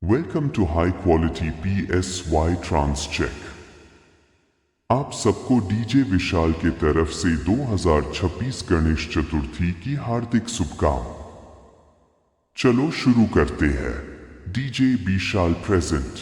Welcome to high quality PSY trance check. आप सबको DJ विशाल के तरफ से 2026 गणेश चतुर्थी की हार्दिक शुभकामनाएं। चलो शुरू करते हैं। डीजे विशाल प्रेजेंट।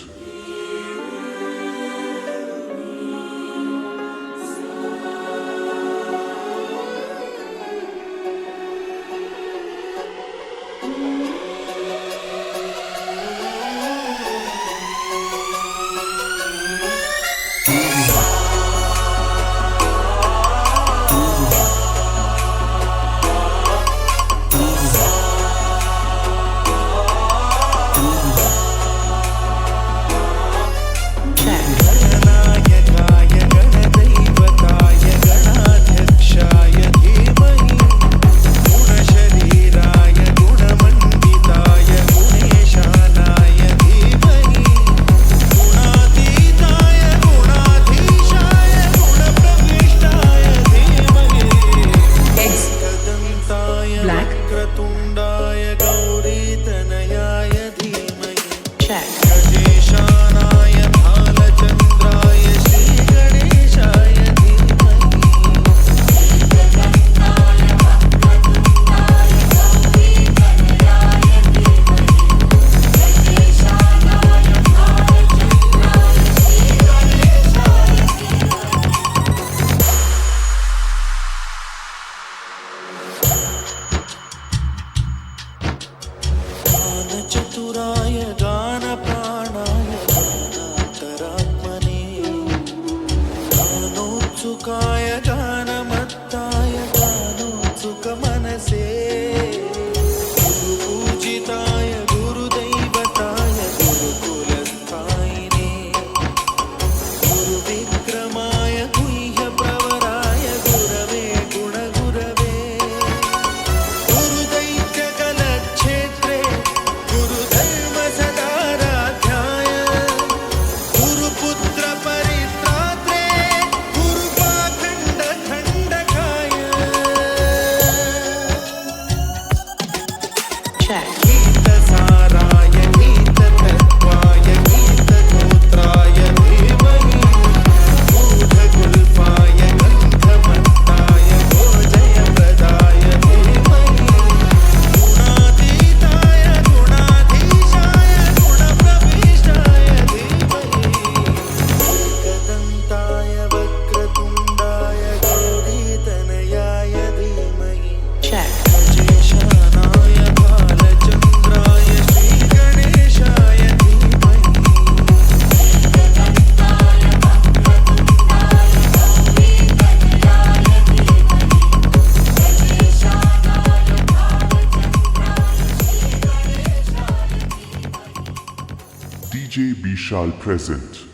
चतुराय गानप्राणाय गानान्तरात्मने गानोत्सुकाय गानमत्ताय गानोत्सुकमनसे गुरुपूजिताय गुरुदैवताय गुरुकुलस्थायिने गुरुविक्रमाय गुह्यप्रवराय गुरवे गुणगुरवे गुरुदैत्यकलक्षेत्रे गुरुधर्मसदाराध्याय गुरुपुत्र परित्रात्रे गुरुपाखण्डखण्डकाय गीतसाराय गीततत्त्वाय गीतगोत्राय धीमहि बोधगुल्फाय गन्धमत्ताय गोजयप्रदाय धीमहि गुणातीताय गुणाधीशाय गुणप्रविष्टाय धीमहि एकदन्ताय वक्रतुण्डाय गौरीतनयाय धीमहि गजेशानाय बालचन्द्राय श्रीगणेशाय धीमहि DJ विशाल प्रेजेंट।